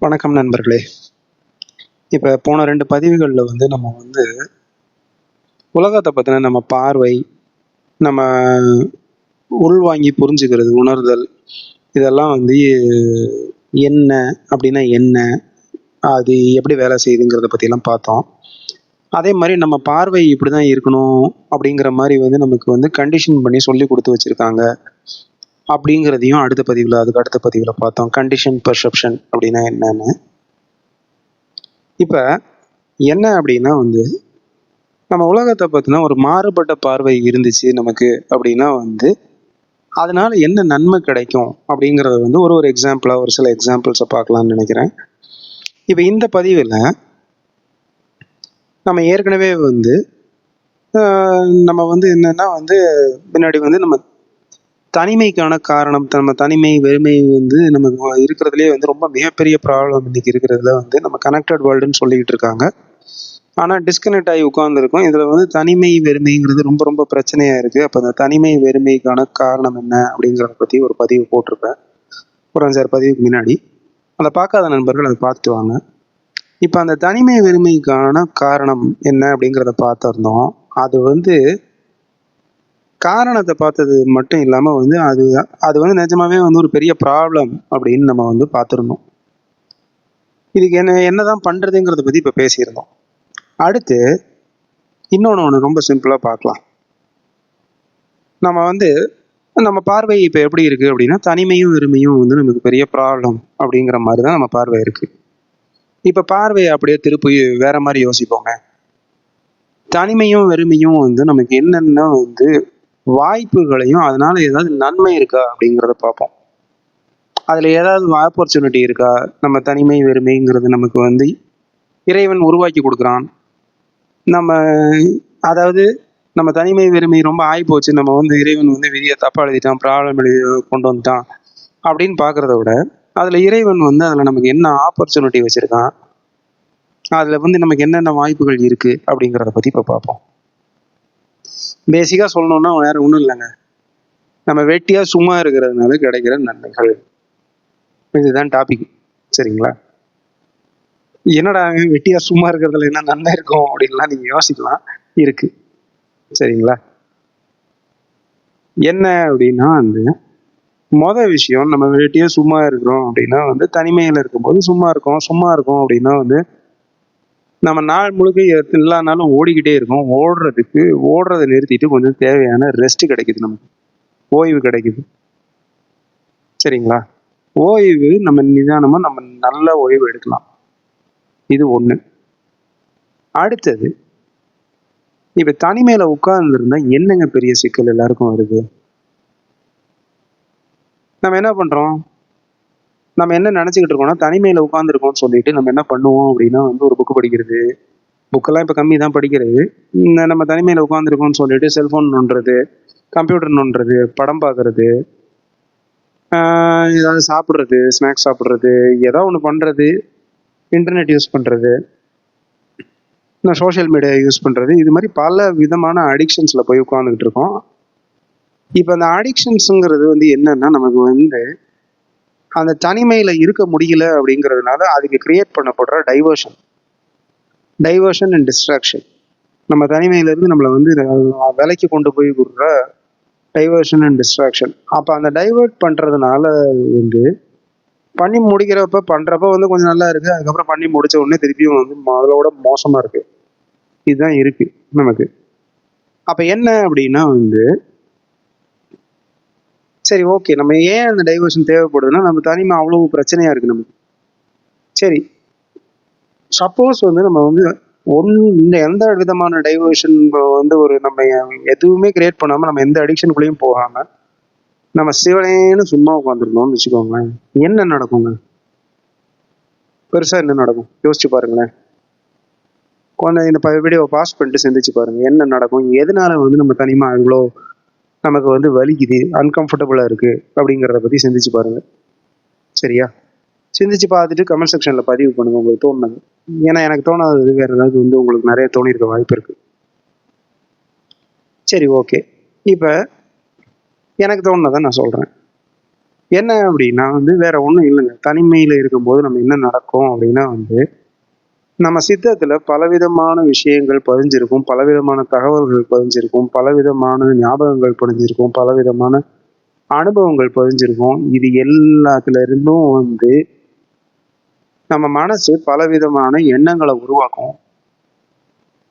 வணக்கம் நண்பர்களே. இப்போ போன 2 பதிவுகளில் நம்ம உலகத்தை பற்றின நம்ம பார்வை, நம்ம உள்வாங்கி புரிஞ்சுக்கிறது, உணர்தல், இதெல்லாம் என்ன அப்படின்னா என்ன, அது எப்படி வேலை செய்யுதுங்கிறத பற்றிலாம் பார்த்தோம். அதே மாதிரி நம்ம பார்வை இப்படி தான் இருக்கணும் அப்படிங்கிற மாதிரி நமக்கு கண்டிஷன் பண்ணி சொல்லி கொடுத்து வச்சுருக்காங்க அப்படிங்கிறதையும் அதுக்கு அடுத்த பதிவில் பார்த்தோம். கண்டிஷன் பெர்செப்ஷன் அப்படின்னா என்னன்னு. இப்போ என்ன அப்படின்னா நம்ம உலகத்தை பற்றின ஒரு மாறுபட்ட பார்வை இருந்துச்சு நமக்கு அப்படின்னா அதனால என்ன நன்மை கிடைக்கும் அப்படிங்கிறத ஒரு எக்ஸாம்பிளாக ஒரு சில எக்ஸாம்பிள்ஸை பார்க்கலாம்னு நினைக்கிறேன். இப்போ இந்த பதிவில் நம்ம ஏற்கனவே நம்ம என்னன்னா முன்னாடி நம்ம தனிமைக்கான காரணம், நம்ம தனிமை வெறுமை நமக்கு இருக்கிறதுலே ரொம்ப மிகப்பெரிய ப்ராப்ளம் இன்னைக்கு இருக்கிறதுல நம்ம கனெக்டட் வேர்ல்டுன்னு சொல்லிக்கிட்டு இருக்காங்க. ஆனால் டிஸ்கனெக்ட் ஆகி உட்காந்துருக்கோம். இதில் தனிமை வெறுமைங்கிறது ரொம்ப ரொம்ப பிரச்சனையாக இருக்குது. அப்போ அந்த தனிமை வெறுமைக்கான காரணம் என்ன அப்படிங்கிறத பற்றி ஒரு பதிவு போட்டிருப்பேன் ஒரு 5-6 பதிவுக்கு முன்னாடி. அதை பார்க்காத நண்பர்கள் அதை பார்த்துட்டு வாங்க. இப்போ அந்த தனிமை வெறுமைக்கான காரணம் என்ன அப்படிங்கிறத பார்த்துருந்தோம். அது காரணத்தை பார்த்தது மட்டும் இல்லாமல் அது நிஜமாவே ஒரு பெரிய ப்ராப்ளம் அப்படின்னு நம்ம பார்த்துருந்தோம். இதுக்கு என்னதான் பண்ணுறதுங்கிறத பற்றி இப்போ பேசியிருந்தோம். அடுத்து இன்னொன்று ரொம்ப சிம்பிளாக பார்க்கலாம். நம்ம நம்ம பார்வை இப்போ எப்படி இருக்குது அப்படின்னா, தனிமையும் வெறுமையும் நமக்கு பெரிய ப்ராப்ளம் அப்படிங்கிற மாதிரி தான் நம்ம பார்வை இருக்குது. இப்போ பார்வையை அப்படியே திருப்பி வேற மாதிரி யோசிப்போங்க. தனிமையும் வெறுமையும் நமக்கு என்னென்ன வாய்ப்புகளையும் அதனால ஏதாவது நன்மை இருக்கா அப்படிங்கிறத பார்ப்போம். அதில் ஏதாவது ஆப்பர்ச்சுனிட்டி இருக்கா? நம்ம தனிமை வெறுமைங்கிறது நமக்கு இறைவன் உருவாக்கி கொடுக்குறான். அதாவது நம்ம தனிமை வெறுமை ரொம்ப ஆகிப்போச்சு, நம்ம இறைவன் விதியை தப்பா எழுதிட்டான், ப்ராப்ளம் கொண்டு வந்துட்டான் அப்படின்னு பார்க்குறத விட, அதில் இறைவன் அதில் நமக்கு என்ன ஆப்பர்ச்சுனிட்டி வச்சுருக்கான், அதில் நமக்கு என்னென்ன வாய்ப்புகள் இருக்குது அப்படிங்கிறத பற்றி இப்போ பார்ப்போம். பேசிக்காக சொல்லணும்னா வேற ஒன்றும் இல்லைங்க, நம்ம வெட்டியாக சும்மா இருக்கிறதுனால கிடைக்கிற நன்மைகள். இதுதான் டாபிக். சரிங்களா? என்னடா வெட்டியாக சும்மா இருக்கிறதுல என்ன நன்மை இருக்கும் அப்படின்லாம் நீங்கள் யோசிக்கலாம். இருக்கு. சரிங்களா? என்ன அப்படின்னா மொதல் விஷயம், நம்ம வெட்டியாக சும்மா இருக்கிறோம் அப்படின்னா தனிமையில் இருக்கும்போது சும்மா இருக்கோம் அப்படின்னா நம்ம நாள் முழுக்க எல்லா நாளும் ஓடிக்கிட்டே இருக்கோம். ஓடுறதை நிறுத்திட்டு கொஞ்சம் தேவையான ரெஸ்ட் கிடைக்குது, நமக்கு ஓய்வு கிடைக்குது. சரிங்களா? ஓய்வு நம்ம நிதானமாக நம்ம நல்ல ஓய்வு எடுக்கலாம். இது ஒன்று. அடுத்தது, இப்போ தனிமையில் உட்கார்ந்துருந்தா என்னங்க பெரிய சிக்கல் எல்லாருக்கும் வருது? நம்ம என்ன பண்ணுறோம்? நம்ம என்ன நினச்சிக்கிட்டு இருக்கோம்னா, தனிமையில் உட்காந்துருக்கோம்னு சொல்லிட்டு நம்ம என்ன பண்ணுவோம் அப்படின்னா ஒரு புக்கு படிக்கிறது. புக்கெல்லாம் இப்போ கம்மி தான் படிக்கிறது. நம்ம தனிமையில் உட்காந்துருக்கோம்னு சொல்லிட்டு செல்ஃபோன் நோண்டுறது, கம்ப்யூட்டர் நோண்டுறது, படம் பார்க்குறது, ஏதாவது சாப்பிட்றது, ஸ்நாக்ஸ் சாப்பிட்றது, ஏதோ ஒன்று பண்ணுறது, இன்டர்நெட் யூஸ் பண்ணுறது, சோஷியல் மீடியா யூஸ் பண்ணுறது, இது மாதிரி பல விதமான அடிக்ஷன்ஸில் போய் உட்காந்துக்கிட்டு இருக்கோம். இப்போ அந்த அடிக்ஷன்ஸுங்கிறது என்னன்னா, நமக்கு அந்த தனிமையில் இருக்க முடியல அப்படிங்கிறதுனால அதுக்கு கிரியேட் பண்ணப்படுற டைவர்ஷன் அண்ட் டிஸ்ட்ராக்ஷன். நம்ம தனிமையிலேருந்து நம்மளை விலைக்கு கொண்டு போய் கொடுக்குற டைவர்ஷன் அண்ட் டிஸ்ட்ராக்ஷன். அப்போ அந்த டைவர்ட் பண்ணுறதுனால பண்ணி முடிக்கிறப்ப பண்ணுறப்ப கொஞ்சம் நல்லா இருக்குது, அதுக்கப்புறம் பண்ணி முடித்த உடனே திருப்பியும் அதோட மோசமாக இருக்குது. இதுதான் இருக்குது நமக்கு. அப்போ என்ன அப்படின்னா சரி, ஓகே, நம்ம ஏன் அந்த டைவர்ஷன் தேவைப்படுதுன்னா, நம்ம தனிமை அவ்வளோ பிரச்சனையாக இருக்குது நமக்கு. சரி, சப்போஸ் நம்ம இந்த எந்த விதமான டைவர்ஷன் நம்ம எதுவுமே கிரியேட் பண்ணாமல், நம்ம எந்த அடிக்ஷனுக்குள்ளேயும் போகாமல் நம்ம சிவனேன்னு சும்மா உட்காந்துருந்தோம்னு வச்சுக்கோங்களேன், என்ன நடக்குங்க? பெருசாக என்ன நடக்கும் யோசிச்சு பாருங்களேன். கொஞ்சம் இந்த வீடியோவை பாஸ் பண்ணிட்டு சிந்திச்சு பாருங்கள், என்ன நடக்கும், எதனால நம்ம தனிமை இவ்வளோ நமக்கு வலிக்குது, அன்கம்ஃபர்டபுளாக இருக்குது அப்படிங்கிறத பற்றி சிந்திச்சு பாருங்கள். சரியா? சிந்திச்சு பார்த்துட்டு கமெண்ட் செக்ஷனில் பதிவு பண்ணுங்கள் உங்களுக்கு தோணுது. ஏன்னா எனக்கு தோணாதது வேறு ஏதாவது உங்களுக்கு நிறைய தோணியிருக்க வாய்ப்பு இருக்குது. சரி, ஓகே. இப்போ எனக்கு தோணுனதை நான் சொல்கிறேன். என்ன அப்படின்னா வந்து வேற ஒன்றும் இல்லைங்க. தனிமையில் இருக்கும்போது நம்ம என்ன நடக்கும் அப்படின்னா வந்து நம்ம சித்தத்துல பலவிதமான விஷயங்கள் பதிஞ்சிருக்கும், பலவிதமான தகவல்கள் பதிஞ்சிருக்கும், பலவிதமான ஞாபகங்கள் பதிஞ்சிருக்கும், பலவிதமான அனுபவங்கள் பதிஞ்சிருக்கும். இது எல்லாத்துல இருந்தும் வந்து நம்ம மனசு பலவிதமான எண்ணங்களை உருவாக்கும்.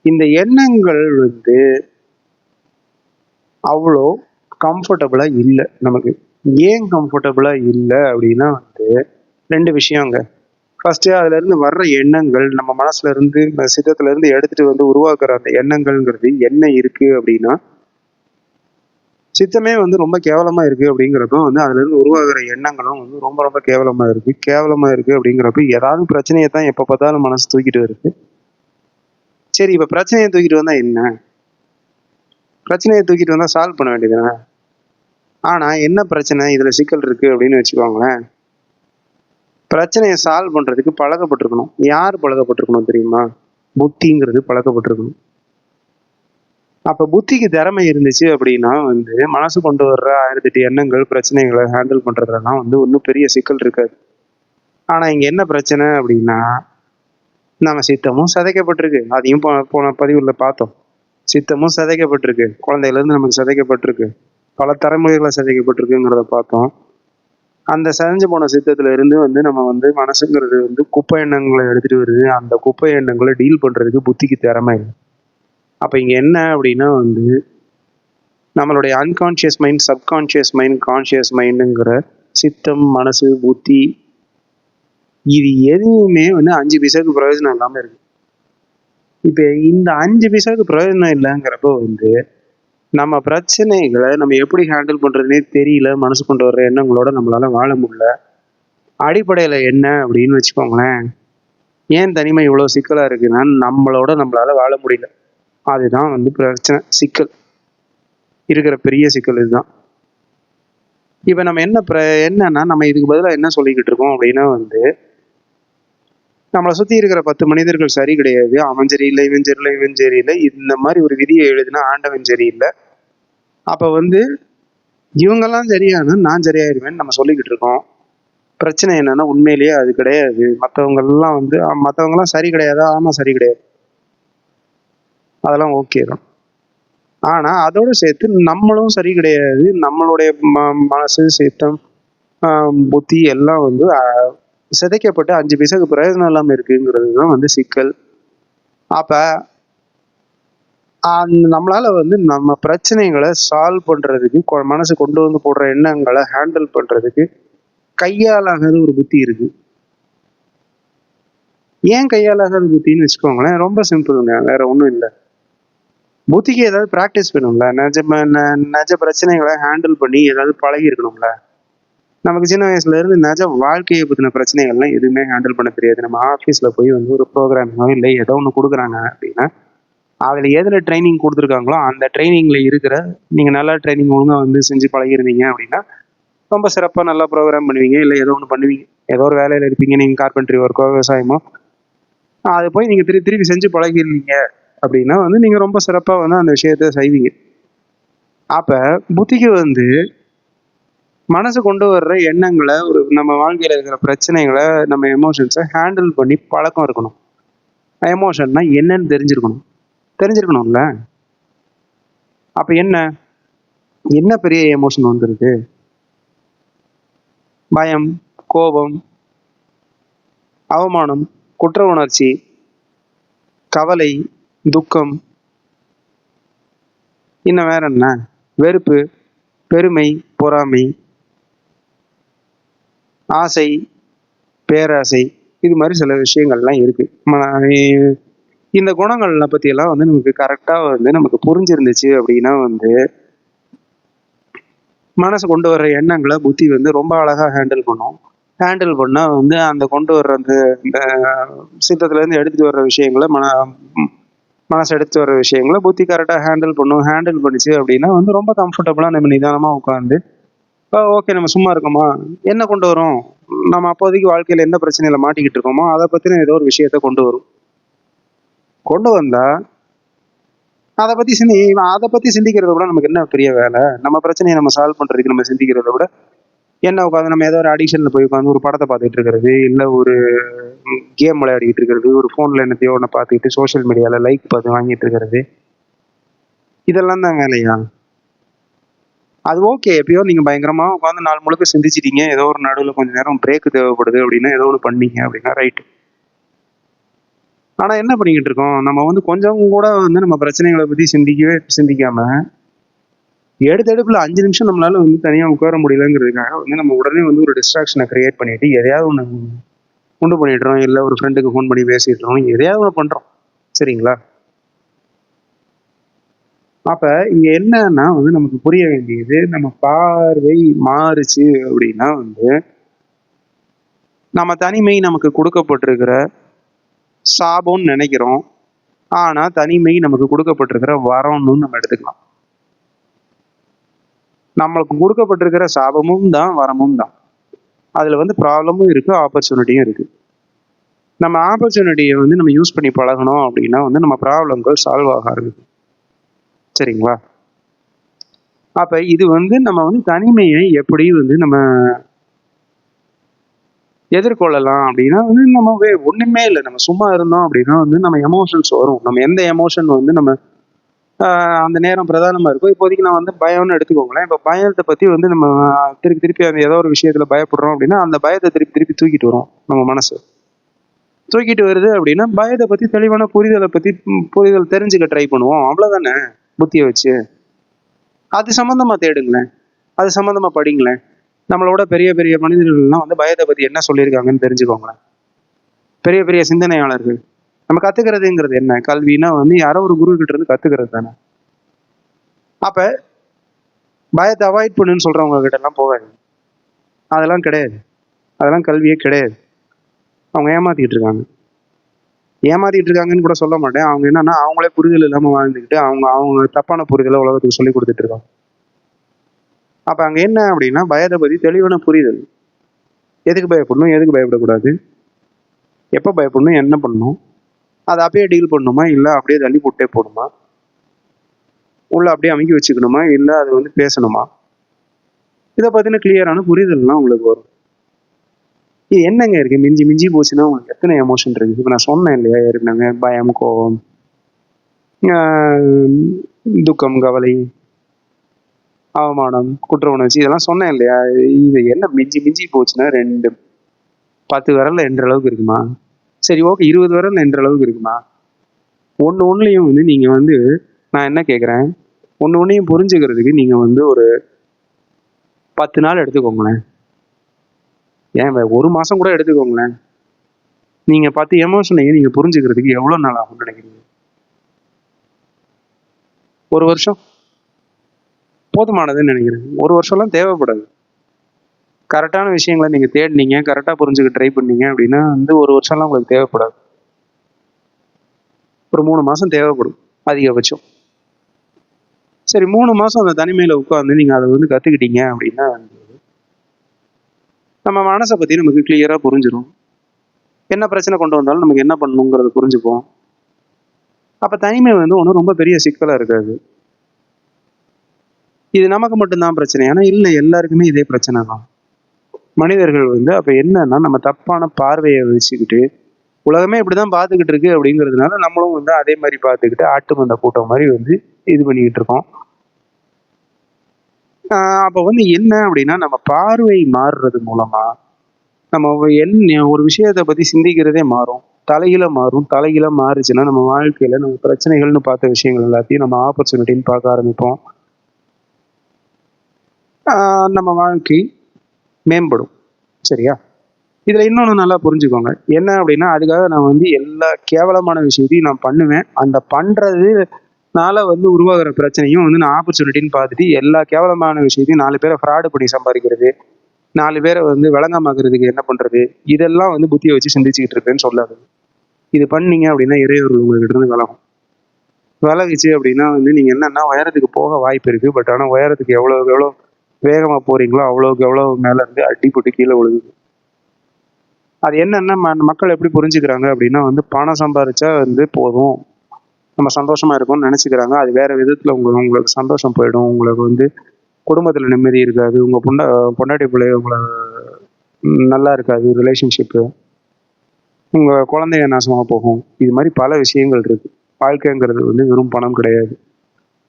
இந்த எண்ணங்கள் வந்து அவ்வளோ கம்ஃபர்டபுளா இல்லை நமக்கு. ஏன் கம்ஃபர்டபுளா இல்லை அப்படின்னா வந்து 2 விஷயங்க. ஃபர்ஸ்ட்டு அதுலேருந்து வர்ற எண்ணங்கள் நம்ம மனசுல இருந்து சித்தத்துல இருந்து எடுத்துட்டு வந்து உருவாக்குற அந்த எண்ணங்கள்ங்கிறது என்ன இருக்கு அப்படின்னா, சித்தமே வந்து ரொம்ப கேவலமா இருக்கு அப்படிங்கிறப்போ வந்து அதுலேருந்து உருவாகுற எண்ணங்களும் வந்து ரொம்ப ரொம்ப கேவலமா இருக்கு. கேவலமா இருக்கு அப்படிங்கிறப்ப ஏதாவது பிரச்சனையை தான் எப்போ பார்த்தாலும் மனசு தூக்கிட்டு வருது. சரி, இப்போ பிரச்சனையை தூக்கிட்டு வந்தா என்ன? பிரச்சனையை தூக்கிட்டு வந்தா சால்வ் பண்ண வேண்டியதுதானே. ஆனா என்ன பிரச்சனை இதுல சிக்கல் இருக்கு அப்படின்னு வச்சுக்கோங்களேன். பிரச்சனையை சால்வ் பண்றதுக்கு பழக்கப்பட்டிருக்கணும். யார் பழக்கப்பட்டிருக்கணும் தெரியுமா? புத்திங்கிறது பழக்கப்பட்டிருக்கணும். அப்ப புத்திக்கு திறமை இருந்துச்சு அப்படின்னா வந்து மனசு கொண்டு வர்ற 1008 எண்ணங்கள், பிரச்சனைகளை ஹேண்டில் பண்றதுலாம் வந்து ஒன்றும் பெரிய சிக்கல் இருக்காது. ஆனா இங்க என்ன பிரச்சனை அப்படின்னா, நம்ம சித்தமும் சிதைக்கப்பட்டிருக்கு. அதையும் போன பதிவுல பார்த்தோம். சித்தமும் சிதைக்கப்பட்டிருக்கு. குழந்தையில இருந்து நமக்கு சிதைக்கப்பட்டிருக்கு. பல தலைமுறைகளை சிதைக்கப்பட்டிருக்குங்கிறத பார்த்தோம். அந்த சிதைஞ்சு போன சித்தத்துல இருந்து வந்து நம்ம வந்து மனசுங்கிறது வந்து குப்பை எண்ணங்களை எடுத்துட்டு வருது. அந்த குப்பை எண்ணங்களை டீல் பண்றதுக்கு புத்திக்கு திறமை இல்லை. அப்ப இங்க என்ன அப்படின்னா வந்து நம்மளுடைய unconscious mind, subconscious mind, conscious மைண்டுங்கிற சித்தம், மனசு, புத்தி இது எதுவுமே வந்து 5 பைசாவுக்கு பிரயோஜனம் இல்லாம இருக்கு. இப்ப இந்த 5 பைசாவுக்கு பிரயோஜனம் இல்லைங்கிறப்போ வந்து நம்ம பிரச்சனைகளை நம்ம எப்படி ஹேண்டில் பண்றதுனே தெரியல. மனசு கொண்டு வர்ற எண்ணங்களோட நம்மளால வாழ முடியல. அடிப்படையில என்ன அப்படின்னு வச்சுக்கோங்களேன், ஏன் தனிமை இவ்வளவு சிக்கலா இருக்குன்னா நம்மளால வாழ முடியல. அதுதான் வந்து பிரச்சனை, சிக்கல். இருக்கிற பெரிய சிக்கல் இதுதான். இப்ப நம்ம என்னன்னா நம்ம இதுக்கு பதிலா என்ன சொல்லிக்கிட்டு இருக்கோம் அப்படின்னா வந்து நம்மளை சுத்தி இருக்கிற 10 மனிதர்கள் சரி கிடையாது. அவன் சரியில்லை, இவன் சரியில்லை, இவன் சரியில்லை. இந்த மாதிரி ஒரு விதியை எழுதினா ஆண்டவன் சரியில்லை. அப்ப வந்து இவங்கெல்லாம் சரியானா நான் சரியாயிருவேன்னு நம்ம சொல்லிக்கிட்டு இருக்கோம். பிரச்சனை என்னன்னா உண்மையிலேயே அது கிடையாது. மத்தவங்க எல்லாம் சரி கிடையாதா? ஆமா, சரி கிடையாது. அதெல்லாம் ஓகே தான். ஆனா அதோட சேர்த்து நம்மளும் சரி கிடையாது. நம்மளுடைய மனசு, சித்தம், புத்தி எல்லாம் வந்து சிதைக்கப்பட்டு 5 பைசாக்கு பிரயோஜனம் இல்லாம இருக்குங்கிறது தான் வந்து சிக்கல். அப்ப நம்மளால வந்து நம்ம பிரச்சனைகளை சால்வ் பண்றதுக்கு மனசு கொண்டு வந்து போடுற எண்ணங்களை ஹேண்டில் பண்றதுக்கு கையாலாகாத ஒரு புத்தி இருக்கு. ஏன் கையாலாகாத புத்தின்னு வச்சுக்கோங்களேன், ரொம்ப சிம்பிளுங்க. வேற ஒண்ணும் இல்லை. புத்திக்கு ஏதாவது பிராக்டிஸ் வேணும்ல. நிஜ பிரச்சனைகளை ஹேண்டில் பண்ணி ஏதாவது பழகி இருக்கணும்ல. நமக்கு சின்ன வயசுல இருந்து நிஜ வாழ்க்கையை பத்தின பிரச்சனைகள்லாம் எதுவுமே ஹேண்டில் பண்ண தெரியாது. நம்ம ஆஃபீஸ்ல போய் வந்து ஒரு ப்ரோக்ராமோ இல்லை ஏதோ ஒன்று கொடுக்குறாங்க அப்படின்னா அதில் எதில் ட்ரைனிங் கொடுத்துருக்காங்களோ அந்த ட்ரைனிங்கில் இருக்கிற நீங்கள் நல்லா ட்ரைனிங் ஒழுங்காக வந்து செஞ்சு பழகிருந்தீங்க அப்படின்னா ரொம்ப சிறப்பாக நல்லா ப்ரோக்ராம் பண்ணுவீங்க. இல்லை ஏதோ ஒன்று பண்ணுவீங்க. ஏதோ ஒரு வேலையில் இருப்பீங்க. நீங்கள் கார்பென்ட்ரி ஒர்க்கோ விவசாயமோ அதை போய் நீங்கள் திருப்பி செஞ்சு பழகிருந்தீங்க அப்படின்னா வந்து நீங்கள் ரொம்ப சிறப்பாக வந்து அந்த விஷயத்த செய்வீங்க. அப்போ புத்திக்கு வந்து மனசு கொண்டு வர்ற எண்ணங்களை நம்ம வாழ்க்கையில் இருக்கிற பிரச்சனைகளை நம்ம எமோஷன்ஸை ஹேண்டில் பண்ணி பழக்கம் இருக்கணும். எமோஷன்னா என்னன்னு தெரிஞ்சிருக்கணும்ல. அப்ப என்ன பெரிய எமோஷன் வந்துருக்கு? பயம், கோபம், அவமானம், குற்ற உணர்ச்சி, கவலை, துக்கம், இன்னும் வேற என்ன, வெறுப்பு, பெருமை, பொறாமை, ஆசை, பேராசை, இது மாதிரி சில விஷயங்கள்லாம் இருக்கு. இந்த குணங்களை பத்தி எல்லாம் வந்து நமக்கு கரெக்டா வந்து நமக்கு புரிஞ்சிருந்துச்சு அப்படின்னா வந்து மனசு கொண்டு வர்ற எண்ணங்களை புத்தி வந்து ரொம்ப அழகா ஹேண்டில் பண்ணும். ஹேண்டில் பண்ணா வந்து அந்த கொண்டு வர்ற அந்த சித்தத்துல இருந்து எடுத்துட்டு வர்ற விஷயங்களை மனசு எடுத்து வர்ற விஷயங்களை புத்தி கரெக்டா ஹேண்டில் பண்ணும். ஹேண்டில் பண்ணிச்சு அப்படின்னா வந்து ரொம்ப கம்ஃபர்டபுளா நம்ம நிதானமா உட்காந்து ஓகே நம்ம சும்மா இருக்கோமா, என்ன கொண்டு வரும், நம்ம அப்போதைக்கு வாழ்க்கையில எந்த பிரச்சனையில மாட்டிக்கிட்டு இருக்கோமோ அதை பத்தின ஏதோ ஒரு விஷயத்த கொண்டு வந்தா அதை பத்தி சிந்திக்கிறத விட நமக்கு என்ன பெரிய வேலை? நம்ம பிரச்சனையை நம்ம சால்வ் பண்றதுக்கு நம்ம சிந்திக்கிறத விட என்ன உட்காந்து நம்ம ஏதோ ஒரு அடிக்ஷனில் போய் உட்காந்து ஒரு படத்தை பார்த்துட்டு இருக்கிறது, இல்லை ஒரு கேம் விளையாடிட்டு இருக்கிறது, ஒரு ஃபோனில் என்னத்தையோ ஒன்று பார்த்துக்கிட்டு சோஷியல் மீடியாவில் லைக் பார்த்து வாங்கிட்டு இருக்கிறது, இதெல்லாம் தான் வேலையா? அது ஓகே, எப்பயோ நீங்கள் பயங்கரமாக உட்காந்து நாள் முழுக்க சிந்திச்சிட்டீங்க, ஏதோ ஒரு நடுவில் கொஞ்சம் நேரம் பிரேக் தேவைப்படுது அப்படின்னா ஏதோ ஒன்று பண்ணீங்க அப்படின்னா ரைட்டு. ஆனால் என்ன பண்ணிக்கிட்டு இருக்கோம், நம்ம வந்து கொஞ்சம் கூட வந்து நம்ம பிரச்சனைகளை பற்றி சிந்திக்காம எடுத்தடுப்புல 5 நிமிஷம் நம்மளால வந்து தனியாக உட்கார முடியலங்கிறதுக்காக வந்து நம்ம உடனே வந்து ஒரு டிஸ்ட்ராக்ஷனை கிரியேட் பண்ணிட்டு எதையாவது ஒன்று உண்டு பண்ணிடுறோம், இல்லை ஒரு ஃப்ரெண்டுக்கு ஃபோன் பண்ணி பேசிடுறோம், எதையாவது ஒன்று பண்ணுறோம். சரிங்களா? அப்போ இங்கே என்னன்னா வந்து நமக்கு புரிய வேண்டியது, நம்ம பார்வை மாறுச்சு அப்படின்னா வந்து நம்ம தனிமை நமக்கு கொடுக்கப்பட்டிருக்கிற சாபம்னு நினைக்கிறோம். ஆனால் தனிமை நமக்கு கொடுக்கப்பட்டிருக்கிற வரம்னு நம்ம எடுத்துக்கலாம். நம்மளுக்கு கொடுக்கப்பட்டிருக்கிற சாபமும் தான் வரமும் தான். அதில் வந்து ப்ராப்ளமும் இருக்குது, ஆப்பர்ச்சுனிட்டியும் இருக்குது. நம்ம ஆப்பர்ச்சுனிட்டியை வந்து நம்ம யூஸ் பண்ணி பழகணும் அப்படின்னா வந்து நம்ம ப்ராப்ளங்கள் சால்வ் ஆக ஆரம்பிக்கும். சரிங்களா? அப்போ இது வந்து நம்ம வந்து தனிமையை எப்படி வந்து நம்ம எதிர்கொள்ளலாம் அப்படின்னா வந்து நம்ம ஒன்றுமே இல்லை, நம்ம சும்மா இருந்தோம் அப்படின்னா வந்து நம்ம எமோஷன்ஸ் வரும். நம்ம எந்த எமோஷன் வந்து நம்ம அந்த நேரம் பிரதானமாக இருக்கும். இப்போதைக்கு நான் வந்து பயம்னு எடுத்துக்கோங்களேன். இப்போ பயத்தை பற்றி வந்து நம்ம திருப்பி அந்த ஏதோ ஒரு விஷயத்தில் பயப்படுறோம் அப்படின்னா அந்த பயத்தை திருப்பி தூக்கிட்டு வரும் நம்ம மனசு. தூக்கிட்டு வருது அப்படின்னா பயத்தை பற்றி தெளிவான புரிதல் தெரிஞ்சுக்க ட்ரை பண்ணுவோம். அவ்வளோதானே, புத்தியை வச்சு. அது சம்மந்தமாக தேடுங்களேன், அது சம்மந்தமாக படிங்களேன். நம்மளோட பெரிய பெரிய மனிதர்கள்லாம் வந்து பயத்தை பற்றி என்ன சொல்லியிருக்காங்கன்னு தெரிஞ்சுக்கோங்களேன். பெரிய பெரிய சிந்தனையாளர்கள். நம்ம கற்றுக்கிறதுங்கிறது என்ன? கல்வினா வந்து யாரோ ஒரு குரு கிட்ட இருந்து கற்றுக்கிறது தானே. அப்போ பயத்தை அவாய்ட் பண்ணுன்னு சொல்கிறவங்க கிட்ட எல்லாம் போகாது. அதெல்லாம் கிடையாது, அதெல்லாம் கல்வியே கிடையாது. அவங்க ஏமாத்திக்கிட்டு இருக்காங்கன்னு கூட சொல்ல மாட்டேன். அவங்க என்னன்னா அவங்களே புரிதல் இல்லாமல் வாழ்ந்துக்கிட்டு அவங்க தப்பான புரிதலை உலகத்துக்கு சொல்லி கொடுத்துட்டு இருக்காங்க. அப்போ அங்கே என்ன அப்படின்னா பயத்தை பற்றி தெளிவான புரிதல். எதுக்கு பயப்படணும், எதுக்கு பயப்படக்கூடாது, எப்போ பயப்படணும், என்ன பண்ணணும், அதை அப்படியே டீல் பண்ணணுமா, இல்லை அப்படியே தள்ளி போட்டே போகணுமா, உள்ள அப்படியே அமைக்கி வச்சுக்கணுமா, இல்லை அது வந்து பேசணுமா, இதை பற்றின கிளியரான புரிதல்லாம் உங்களுக்கு வரும். இது என்னங்க இருக்கு, மிஞ்சி போச்சுன்னா உங்களுக்கு எத்தனை எமோஷன் இருக்கு. இப்போ நான் சொன்னேன் இல்லையா ஏற்கனவே, பயம், கோபம், துக்கம், கவலை, அவமானம், குற்ற உணர்ச்சி, இதெல்லாம் சொன்னேன் இல்லையா. இது என்ன மிஞ்சி போச்சுன்னா 2 10 விரல்ல என்ற அளவுக்கு இருக்குமா? சரி ஓகே, 20 விரல்ல என்ற அளவுக்கு இருக்குமா? ஒன்றுலையும் வந்து நீங்கள் வந்து நான் என்ன கேட்குறேன், ஒன்றையும் புரிஞ்சுக்கிறதுக்கு நீங்கள் வந்து ஒரு 10 நாள் எடுத்துக்கோங்களேன். ஏன் 1 மாதம் கூட எடுத்துக்கோங்களேன். நீங்கள் 10 எமோஷனையும் நீங்கள் புரிஞ்சுக்கிறதுக்கு எவ்வளோ நாள் ஆகும்னு நினைக்கிறீங்க? 1 வருஷம் போதுமானதுன்னு நினைக்கிறேன். 1 வருஷம்லாம் தேவைப்படாது. கரெக்டான விஷயங்களை நீங்கள் தேடினீங்க, கரெக்டாக புரிஞ்சுக்க ட்ரை பண்ணீங்க அப்படின்னா வந்து 1 வருஷம்லாம் உங்களுக்கு தேவைப்படாது. ஒரு 3 மாதம் தேவைப்படும் அதிகபட்சம். சரி, 3 மாதம் அந்த தனிமையில் உட்காந்து நீங்கள் அதை வந்து கற்றுக்கிட்டீங்க அப்படின்னா நம்ம மனசை பற்றி நமக்கு கிளியராக புரிஞ்சிடும். என்ன பிரச்சனை கொண்டு வந்தாலும் நமக்கு என்ன பண்ணணுங்கிறத புரிஞ்சுப்போம். அப்போ தனிமை வந்து ஒன்றும் ரொம்ப பெரிய சிக்கலாக இருக்காது. இது நமக்கு மட்டும்தான் பிரச்சனையானா இல்லை, எல்லாருக்குமே இதே பிரச்சனை தான். மனிதர்கள் வந்து அப்போ என்னன்னா நம்ம தப்பான பார்வையை வச்சுக்கிட்டு உலகமே இப்படிதான் பார்த்துக்கிட்டு இருக்கு அப்படிங்கிறதுனால நம்மளும் வந்து அதே மாதிரி பார்த்துக்கிட்டு ஆட்டு மந்த கூட்டம் மாதிரி வந்து இது பண்ணிக்கிட்டு இருக்கோம். அப்போ வந்து என்ன அப்படின்னா நம்ம பார்வை மாறுறது மூலமா நம்ம ஒரு விஷயத்தை பற்றி சிந்திக்கிறதே மாறும், தலைகீழ மாறுச்சுன்னா நம்ம வாழ்க்கையில் நம்ம பிரச்சனைகள்னு பார்த்த விஷயங்கள் எல்லாத்தையும் நம்ம ஆப்பர்ச்சுனிட்டின்னு பார்க்க ஆரம்பிப்போம். நம்ம வாழ்க்கை மேம்படும். சரியா? இதில் இன்னொன்று நல்லா புரிஞ்சுக்கோங்க, என்ன அப்படின்னா அதுக்காக நான் வந்து எல்லா கேவலமான விஷயத்தையும் நான் பண்ணுவேன். அந்த பண்ணுறதுனால வந்து உருவாகிற பிரச்சனையும் வந்து நான் ஆப்பர்ச்சுனிட்டின்னு பார்த்துட்டு எல்லா கேவலமான விஷயத்தையும் 4 பேரை ஃப்ராடு பண்ணி சம்பாதிக்கிறது, 4 பேரை வந்து விளங்கமாக்குறதுக்கு என்ன பண்ணுறது, இதெல்லாம் வந்து புத்தியை வச்சு சிந்திச்சுக்கிட்டு இருக்கேன்னு சொல்லாது. இது பண்ணீங்க அப்படின்னா இறைவர்கள் உங்கள்கிட்ட இருந்து விலகுச்சு அப்படின்னா வந்து நீங்கள் என்னன்னா உயரத்துக்கு போக வாய்ப்பு இருக்குது. பட் ஆனால் உயரத்துக்கு எவ்வளோ வேகமாக போகிறீங்களோ அவ்வளோக்கு எவ்வளோ மேலே இருந்து அடிப்பட்டு கீழே விழுகுது. அது என்னன்னா மக்கள் எப்படி புரிஞ்சுக்கிறாங்க அப்படின்னா வந்து பணம் சம்பாதிச்சா வந்து போதும், நம்ம சந்தோஷமா இருக்கோம்னு நினச்சிக்கிறாங்க. அது வேற விதத்தில் உங்களுக்கு சந்தோஷம் போயிடும், உங்களுக்கு வந்து குடும்பத்தில் நிம்மதி இருக்காது, உங்கள் பொண்டாட்டி பிள்ளை உங்களை நல்லா இருக்காது, ரிலேஷன்ஷிப்பு, உங்கள் குழந்தைங்க நாசமாக போகும். இது மாதிரி பல விஷயங்கள் இருக்குது. வாழ்க்கைங்கிறது வந்து வெறும் பணம் கிடையாது.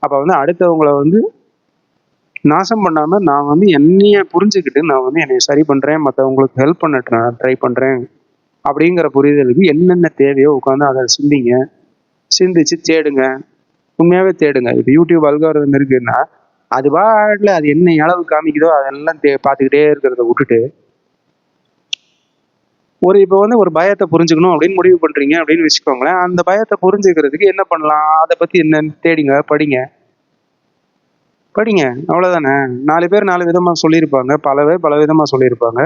அப்போ வந்து அடுத்தவங்களை வந்து நாசம் பண்ணாமல் நான் வந்து என்னைய புரிஞ்சுக்கிட்டு நான் வந்து என்னை சரி பண்ணுறேன், மற்றவங்களுக்கு ஹெல்ப் பண்ண ட்ரை பண்ணுறேன் அப்படிங்கிற புரிதலுக்கு என்னென்ன தேவையோ உட்காந்து அதை சிந்திச்சு தேடுங்க. உண்மையாகவே தேடுங்க. இப்போ யூடியூப் அல்காரிதம் இருக்குன்னா அது பாட்டில் அது என்ன அளவு காமிக்குதோ அதெல்லாம் பார்த்துக்கிட்டே இருக்கிறத விட்டுட்டு இப்போ வந்து ஒரு பயத்தை புரிஞ்சுக்கணும் அப்படின்னு முடிவு பண்ணுறீங்க அப்படின்னு வச்சுக்கோங்களேன். அந்த பயத்தை புரிஞ்சுக்கிறதுக்கு என்ன பண்ணலாம், அதை பற்றி என்னன்னு தேடிங்க, படிங்க, அவ்வளோதானே. 4 பேர் 4 விதமாக சொல்லியிருப்பாங்க, பல விதமாக சொல்லியிருப்பாங்க.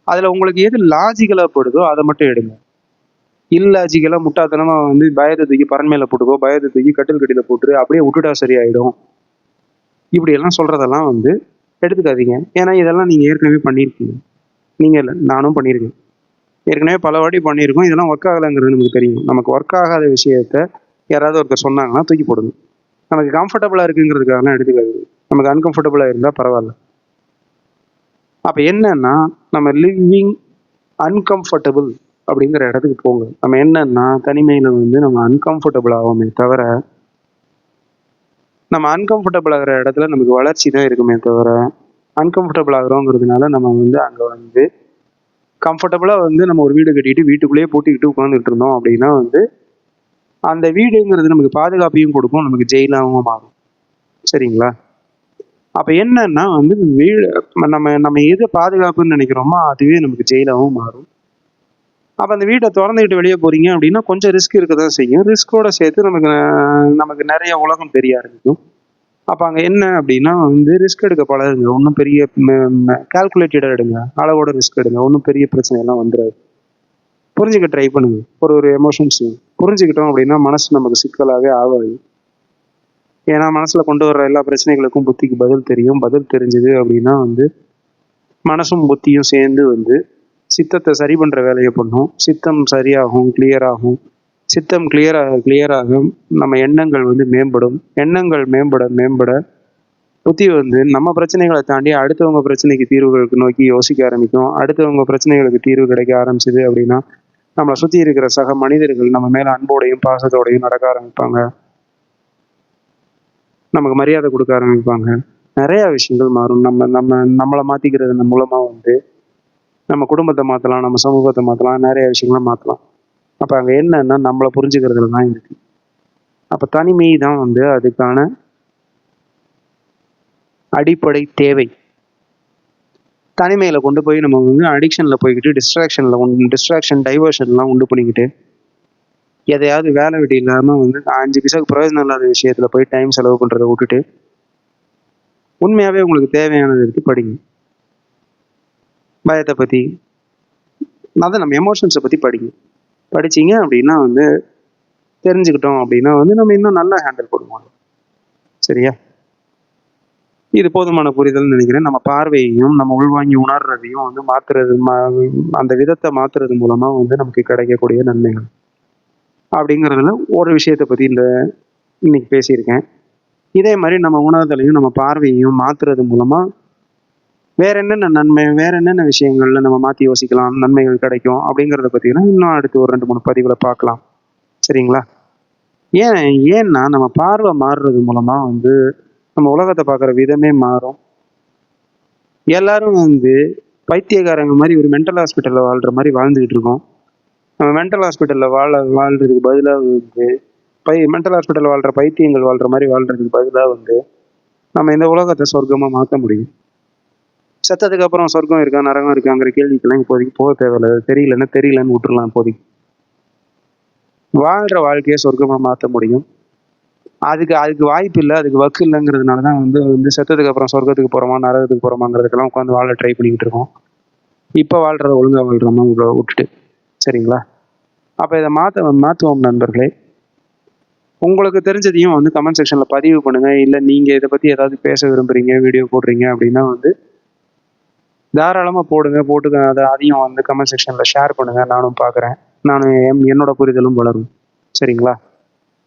அதில் உங்களுக்கு எது லாஜிக்கலாக படுதோ அதை மட்டும் எடுங்க. இல்லாஜிக்கலாக முட்டாள்தனமாக வந்து பயத்தை தூக்கி பரன் மேலே போட்டுக்கோ, பயத்தை தூக்கி கட்டில் கட்டியில் போட்டுரு, அப்படியே விட்டுட்டா சரியாயிடும், இப்படியெல்லாம் சொல்கிறதெல்லாம் வந்து எடுத்துக்காதீங்க. ஏன்னா இதெல்லாம் நீங்கள் ஏற்கனவே பண்ணியிருக்கீங்க. நீங்கள் இல்லை, நானும் பண்ணியிருக்கேன். ஏற்கனவே பல வாட்டி பண்ணியிருக்கோம். இதெல்லாம் ஒர்க் ஆகலைங்கிறது நமக்கு தெரியும். நமக்கு ஒர்க் ஆகாத விஷயத்த யாராவது ஒருத்தர் சொன்னாங்கன்னா தூக்கி போடுங்க. நமக்கு கம்ஃபர்டபுளாக இருக்குங்கிறதுக்காகலாம் எடுத்துக்காது. நமக்கு அன்கம்ஃபர்டபுளாக இருந்தால் பரவாயில்ல. அப்போ என்னன்னா நம்ம லிவிங் அன்கம்ஃபர்டபுள் அப்படிங்கிற இடத்துக்கு போங்க. நம்ம என்னன்னா தனிமையில் வந்து நம்ம அன்கம்ஃபர்டபுள் ஆகுமே தவிர, நம்ம அன்கம்ஃபர்டபுள் ஆகிற இடத்துல நமக்கு வளர்ச்சி தான் இருக்குமே தவிர, அன்கம்ஃபர்டபுள் ஆகிறோங்கிறதுனால நம்ம வந்து அங்கே வந்து கம்ஃபர்டபுளாக வந்து நம்ம ஒரு வீடு கட்டிட்டு வீட்டுக்குள்ளேயே பூட்டிக்கிட்டு உட்காந்துட்டு இருந்தோம் அப்படின்னா வந்து அந்த வீடுங்கிறது நமக்கு பாதுகாப்பையும் கொடுக்கும், நமக்கு ஜெயிலாகவும் மாறும். சரிங்களா? அப்போ என்னன்னா வந்து வீடு நம்ம எது பாதுகாப்புன்னு நினைக்கிறோமோ அதுவே நமக்கு ஜெயிலாகவும் மாறும். அப்போ அந்த வீட்டை திறந்துக்கிட்டு வெளியே போறீங்க அப்படின்னா கொஞ்சம் ரிஸ்க் இருக்க தான் செய்யும். ரிஸ்கோட சேர்த்து நமக்கு நிறைய உலகம் தெரிய ஆரம்பிக்கும். அப்போ அங்கே என்ன அப்படின்னா வந்து ரிஸ்க் எடுக்க பழகுங்க. ஒன்றும் பெரிய கால்குலேட்டடாக எடுங்க, அளவோட ரிஸ்க் எடுங்க. ஒன்றும் பெரிய பிரச்சனையெல்லாம் வந்துடாது. புரிஞ்சுக்க ட்ரை பண்ணுங்க. ஒரு எமோஷன்ஸ் புரிஞ்சுக்கிட்டோம் அப்படின்னா மனசு நமக்கு சிக்கலாகவே ஆகாது. ஏன்னா மனசில் கொண்டு வர்ற எல்லா பிரச்சனைகளுக்கும் புத்திக்கு பதில் தெரியும். பதில் தெரிஞ்சுது அப்படின்னா வந்து மனசும் புத்தியும் சேர்ந்து வந்து சித்தத்தை சரி பண்ணுற வேலையை பண்ணும். சித்தம் சரியாகும், கிளியராகும். சித்தம் கிளியராக நம்ம எண்ணங்கள் வந்து மேம்படும். எண்ணங்கள் மேம்பட புத்தி வந்து நம்ம பிரச்சனைகளை தாண்டி அடுத்தவங்க பிரச்சனைக்கு தீர்வுகளுக்கு நோக்கி யோசிக்க ஆரம்பிக்கும். அடுத்தவங்க பிரச்சனைகளுக்கு தீர்வு கிடைக்க ஆரம்பிச்சுது அப்படின்னா நம்மளை சுற்றி இருக்கிற சக மனிதர்கள் நம்ம மேலே அன்போடையும் பாசத்தோடையும் நடக்க ஆரம்பிப்பாங்க. நமக்கு மரியாதை கொடுக்க ஆரம்பிப்பாங்க. நிறையா விஷயங்கள் மாறும். நம்மளை மாற்றிக்கிறது மூலமாக வந்து நம்ம குடும்பத்தை மாற்றலாம், நம்ம சமூகத்தை மாற்றலாம், நிறைய விஷயங்களை மாற்றலாம். அப்போ அங்கே என்னன்னா நம்மளை புரிஞ்சுக்கிறதுல தான் இருக்குது. அப்போ தனிமை தான் வந்து அதுக்கான அடிப்படை தேவை. தனிமையில் கொண்டு போய் நம்ம வந்து அடிக்ஷனில் போய்கிட்டு டைவர்ஷன்லாம் உண்டு பண்ணிக்கிட்டு எதையாவது வேலை வெட்டி இல்லாமல் வந்து 5 பைசாவுக்கு பிரயோஜனம் இல்லாத விஷயத்தில் போய் டைம் செலவு பண்ணுறதை விட்டுட்டு உண்மையாகவே உங்களுக்கு தேவையானது எடுத்து படிங்க. பயத்தை பற்றி நம்ம எமோஷன்ஸை பற்றி படிச்சிங்க அப்படின்னா வந்து தெரிஞ்சுக்கிட்டோம் அப்படின்னா வந்து நம்ம இன்னும் நல்லா ஹேண்டில் பண்ணுவோம். சரியா? இது போதுமான புரிதல்னு நினைக்கிறேன். நம்ம பார்வையையும் நம்ம உள்வாங்கி உணர்றதையும் வந்து அந்த விதத்தை மாற்றுறது மூலமாக வந்து நமக்கு கிடைக்கக்கூடிய நன்மைகள் அப்படிங்கிறதுல ஒரு விஷயத்தை பற்றி இன்னைக்கு பேசியிருக்கேன். இதே மாதிரி நம்ம உணர்தலையும் நம்ம பார்வையையும் மாற்றுறது மூலமாக வேற என்னென்ன நன்மை, வேற என்னென்ன விஷயங்கள்ல நம்ம மாற்றி யோசிக்கலாம், நன்மைகள் கிடைக்கும் அப்படிங்கிறத பற்றினா இன்னும் அடுத்து ஒரு 2-3 பதிவுகளை பார்க்கலாம். சரிங்களா? ஏன்னா நம்ம பார்வை மாறுறது மூலமாக வந்து நம்ம உலகத்தை பார்க்குற விதமே மாறும். எல்லாரும் வந்து பைத்தியக்காரங்க மாதிரி ஒரு மென்டல் ஹாஸ்பிட்டலில் வாழ்கிற மாதிரி வாழ்ந்துக்கிட்டு இருக்கோம். நம்ம மென்டல் ஹாஸ்பிட்டலில் வாழ்கிறதுக்கு பதிலாக வந்து மென்டல் ஹாஸ்பிட்டலில் வாழ்கிற பைத்தியங்கள் வாழ்கிற மாதிரி வாழ்கிறதுக்கு பதிலாக வந்து நம்ம இந்த உலகத்தை சொர்க்கமாக மாற்ற முடியும். செத்ததுக்கு அப்புறம் சொர்க்கம் இருக்கா நரகம் இருக்காங்கிற கேள்விக்கெல்லாம் இப்போதைக்கு போக தேவையில்லை. தெரியலன்னு விட்டுறலாம். இப்போதைக்கு வாழ்கிற வாழ்க்கையை சொர்க்கமாக மாற்ற முடியும். அதுக்கு வாய்ப்பு இல்லை, அதுக்கு வக்கு இல்லைங்கிறதுனால தான் வந்து செத்ததுக்கு அப்புறம் சொர்க்கத்துக்கு போகிறோமா நரகத்துக்கு போகிறோமாங்கிறதுக்கெல்லாம் உட்காந்து வாழ ட்ரை பண்ணிக்கிட்டு இருக்கோம். இப்போ வாழ்கிறத ஒழுங்காக வாழ்கிறோமா விட்டுட்டு. சரிங்களா? அப்போ இதை மாற்றுவோம் நண்பர்களே. உங்களுக்கு தெரிஞ்சதையும் வந்து கமெண்ட் செக்ஷனில் பதிவு பண்ணுங்கள். இல்லை நீங்கள் இதை பற்றி ஏதாவது பேச விரும்புகிறீங்க, வீடியோ போடுறீங்க அப்படின்னா வந்து தாராளமாக போட்டுங்க. அதையும் வந்து கமெண்ட் செக்ஷனில் ஷேர் பண்ணுங்கள். நானும் பார்க்குறேன். என்னோட புரிதலும் வளரும். சரிங்களா?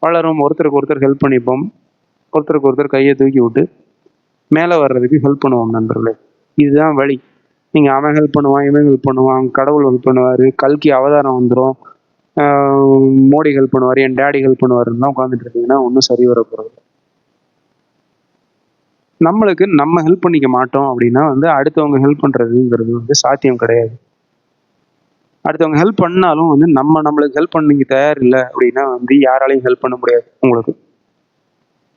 வளரும். ஒருத்தருக்கு ஒருத்தர் ஹெல்ப் பண்ணிப்போம். ஒருத்தருக்கு ஒருத்தர் கையை தூக்கி விட்டு மேலே வர்றதுக்கு ஹெல்ப் பண்ணுவோம் நண்பர்களே. இதுதான் வழி. நீங்கள் அவன் ஹெல்ப் பண்ணுவான், இவன் ஹெல்ப் பண்ணுவான், கடவுள் ஹெல்ப் பண்ணுவார், கல்கி அவதாரம் வந்துடும், மோடி ஹெல்ப் பண்ணுவார், என் டேடி ஹெல்ப் பண்ணுவாருன்னா உட்காந்துட்டு இருக்கீங்கன்னா ஒன்றும் சரி வர போகிறது. நம்மளுக்கு நம்ம ஹெல்ப் பண்ணிக்க மாட்டோம் அப்படின்னா வந்து அடுத்தவங்க ஹெல்ப் பண்ணுறதுங்கிறது வந்து சாத்தியம் கிடையாது. அடுத்தவங்க ஹெல்ப் பண்ணாலும் வந்து நம்மளுக்கு ஹெல்ப் பண்ணிக்க தயார் இல்லை அப்படின்னா வந்து யாராலையும் ஹெல்ப் பண்ண முடியாது உங்களுக்கு.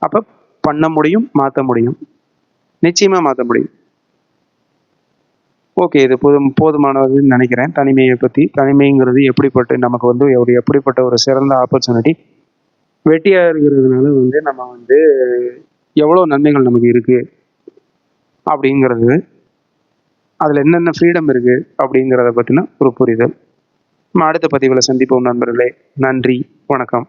அப்போ பண்ண முடியும், மாற்ற முடியும், நிச்சயமாக மாற்ற முடியும். ஓகே, இது போதுமானதுன்னு நினைக்கிறேன். தனிமையை பற்றி. தனிமைங்கிறது நமக்கு வந்து எப்படிப்பட்ட ஒரு சிறந்த ஆப்பர்ச்சுனிட்டி. வெட்டியாக இருக்கிறதுனால வந்து நம்ம வந்து எவ்வளோ நன்மைகள் நமக்கு இருக்குது அப்படிங்கிறது, அதில் என்னென்ன ஃப்ரீடம் இருக்குது அப்படிங்கிறத பற்றின ஒரு புரிதல். நம்ம அடுத்த பதிவில் சந்திப்போம் நண்பர்களே. நன்றி, வணக்கம்.